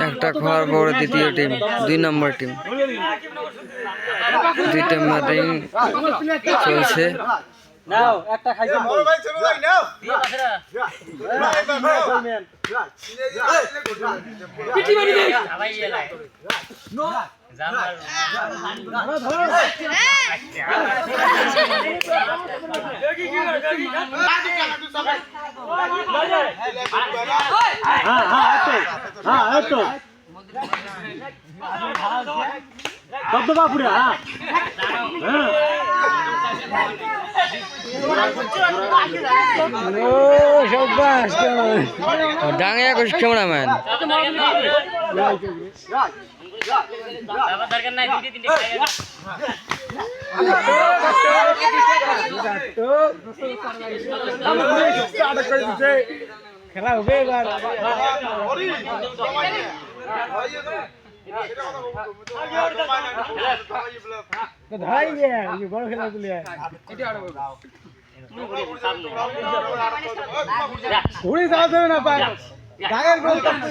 একটা খাওয়ার পরে দ্বিতীয় টিম 2 নম্বর টিম দুইটা ব্যাটিং চলছে নাও একটা খাইছো বড় ভাই ছোট ভাই নাও পিটি মারি দে ভাই এলাই নো জামার ধরো দেখি কি করে দেখি হ্যাঁ এতো দবদবা পুরা হ্যাঁ ডাঙিয়া কইছ ক্যামেরাম্যান দরকার নাই দুই তিনটে খেলা হবে এবার ধাই গে বড় খেলা তুলে ঘুরি যাওয়া যাবে না পায় গায়ের গোল করতে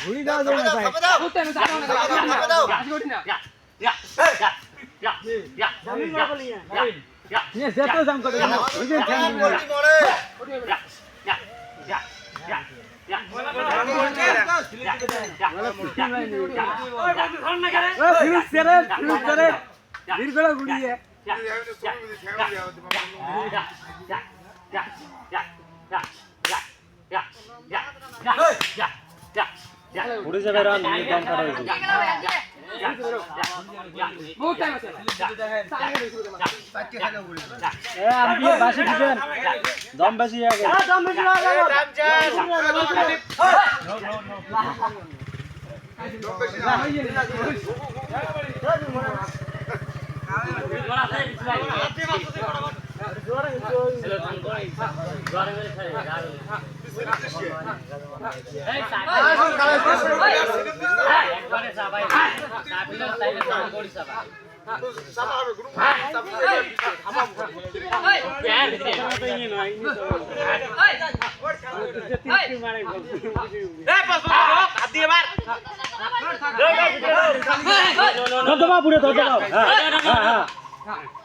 ঘুরি যাওয়া যাবে না পায় নিয়ে যেতে জাম করে ওই যে ঠ্যাং মরে দীর্ঘ গুড়িয়ে উড়ে যাবে রান কম করা হয়েছে আমি বাসি দিবেন দম বেশি আগে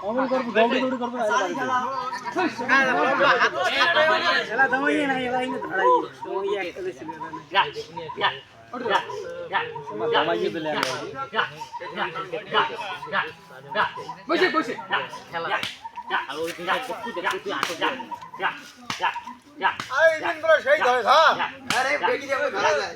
অমল করব দৌড়ি দৌড়ি করব খেলা দমাইয়ে না এলা ইনে ধড়াই তো এই একটা ছিল দমাইয়ে দিলে বসে বসে খেলা আর ওই দিন দেখতে আটো যা এই দিন করে সেই ধরে হ্যাঁ আরে বেগি যাবে ধরা যায়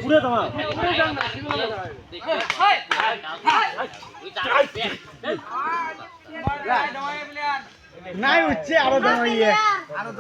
পুরো তোমার নাই হচ্ছে আরো দমাইয়ে আরো 10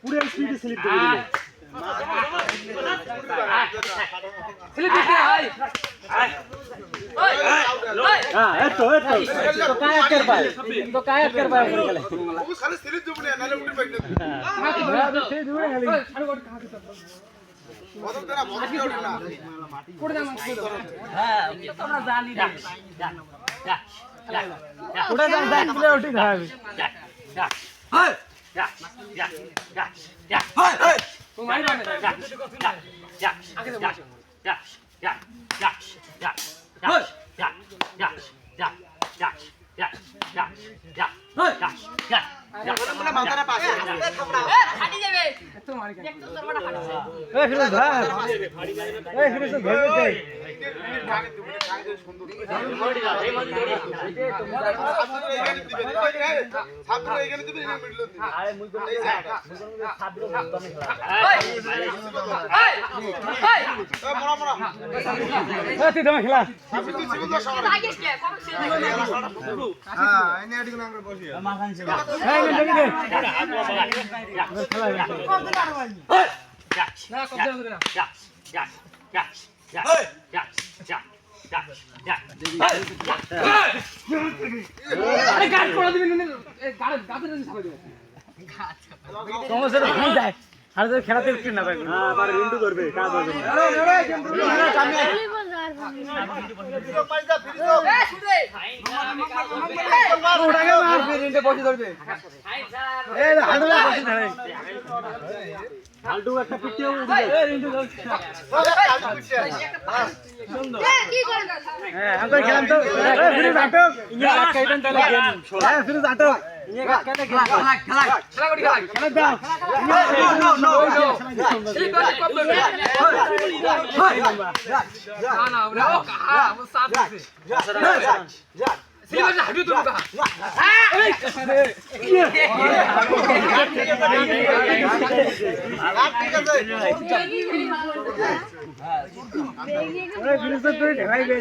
পুরো স্পিড স্লিপ দিয়ে দিলে স্লিপ দিতে হয় हां এতো তো কায়া कर पाए করে গেলে ও খালি স্লিপ দিব না নালে উঠে পাইনা না সেই দিব না খালি আরে ওটা কাকে তো বদল তেরা বদল ওঠে না পড়ে দাম হ্যাঁ তো আমরা জানি না উড়ে যান ব্যাক প্লে উঠি খাবে হাই হাই তো মারি না আগে তো মাথাটা পাশে ফাটি যাবে এত মারি কেন একটু তোরমাটা ফাটি যাবে এই ফিরোজ ভাই এই ফিরোজ তো ভেবে দে এই তুই দমে খেলা লাগিস কে কম ছিল এই নে দে খেলা না কবজা করে না আরে গাছ পড়া দিবি না গাছের দিবি ছাপে দিবি সমস্যা ভাই যায় আর তো খেলাতে উঠতে না ভাই হ্যাঁ আবার রিন্টু করবে কাজ হবে ওটাকে মার ফির রিন্টু বসে ধরবে এই হালটু বসে ধরে হালটু একটা পিটিয়ে উঠে এই রিন্টু কি করছ হ্যাঁ আমরা খেলাম তো এই ফিরোজ আটক ইয়া কাইতেন তাহলে গেম হ্যাঁ ফিরোজ আটক ইয়া কাইতে খেলা খেলা করি খেলা দাও নো এই তো কম করবে না না আমরা আমরা সাফ আছে সিলেবাস হাঁটু তো না এই আরে ফিরোজ তো ঢাই গে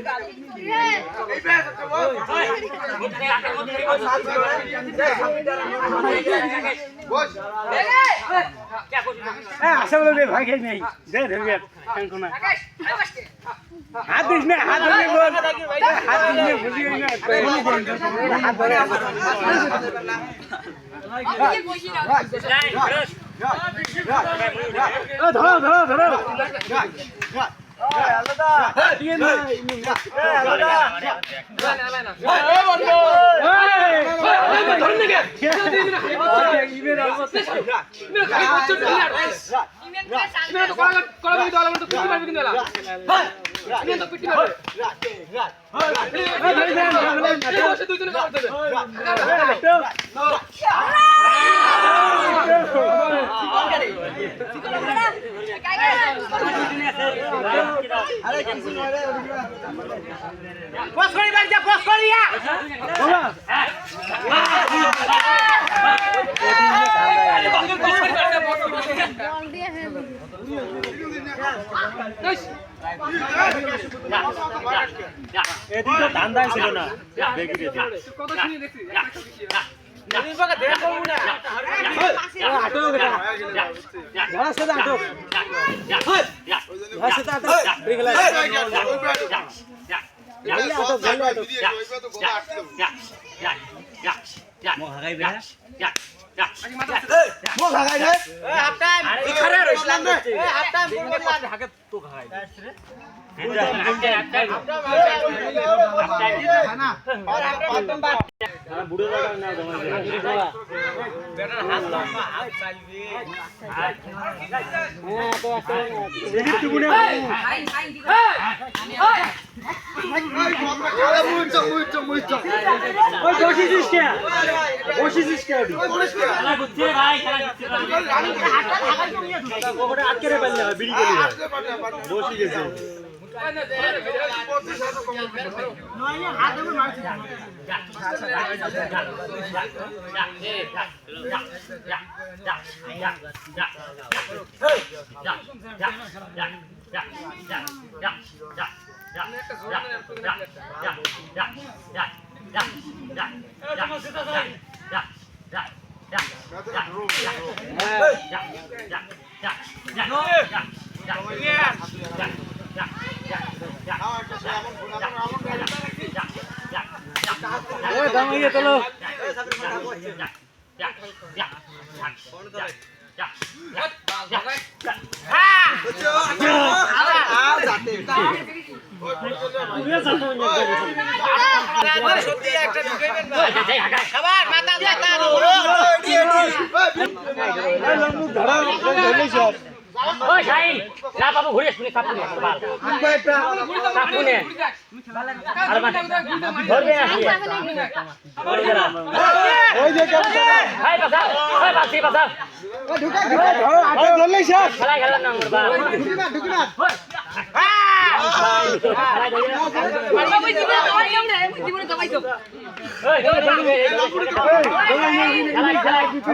আশা বলে ভাই খাই নাই দে ধরবে টেনশন না হাত দিস না হাত ধরে বল হাত দিস না বুঝি না হাত ধরে কি বসি না ধরো ধরো ধরো ইমেল কে সামনে তো করা দিতে হলো তো পিটি মারবে কিন্তু এলা ইমেল তো পিটি মারবে এই বসে দুইজনে কাজ দেবে আরে কিছু নয় রে বস করি বাদ যা বস করিয়া বল দিয়ে হে এদিকে ধান্দাই ছিল না বেগিরে কত শুনি দেখছি নবীন বাবা দেখ করব না আটক বেটা ধরা সাথে আটক ধরা সাথে আটক ব্রেক লাগা জানলে আটক জানলে আটক মো হাগাই বেটা মো ভাগাই রে হাফ টাইম এখানে রইছিলাম রে হাফ টাইম বললা হাকে তো খাই বুড়ো দাদা না জমা বেটার হাত লম্বা হাত চাইবে হ্যাঁ তো একটা এদিক টুকুনে হাই হাই দি ওই বসিছিস কে বসিছিস কে খেলা বুঝছে ভাই খেলা বুঝছে গোবরে আটকে রে পারলে বিড়ি গলি বসি গেছে নইলে হাত ধরে মারছি ওই দামাইয়ে তোলো খাবার মাথা মাথা ধরা ধরলে সব ওই শাহিন না বাবু ঘুরে শুনে কাপুনে বাল কাপুনে আর মানে ধরবে না ওই যে হাই বাসা হাই বাসি বাসা ধরো আটে ধরলেই শেষ খেলা খেলা না আমার বাল ঢুকি না জীবনে দবাইছো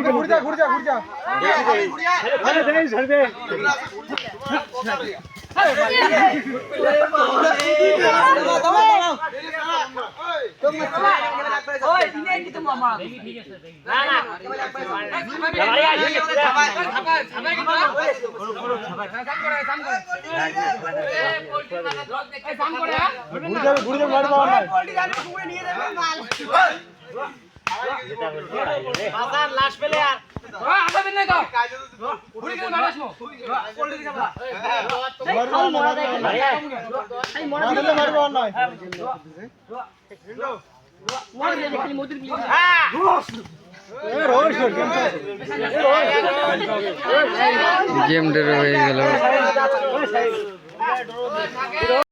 ঘুরে যা আরে দেই ছেড়ে দে ওই দিনে কি তো মামা না না বাড়ি আসি ঘুরে যা মার পাওয়া নাই বাজার লাশ পেলে আর আটা দিন নাই তো ঘুরে গেলে মারাস মো মার পাওয়া নাই গেম ড্র হয়ে গেল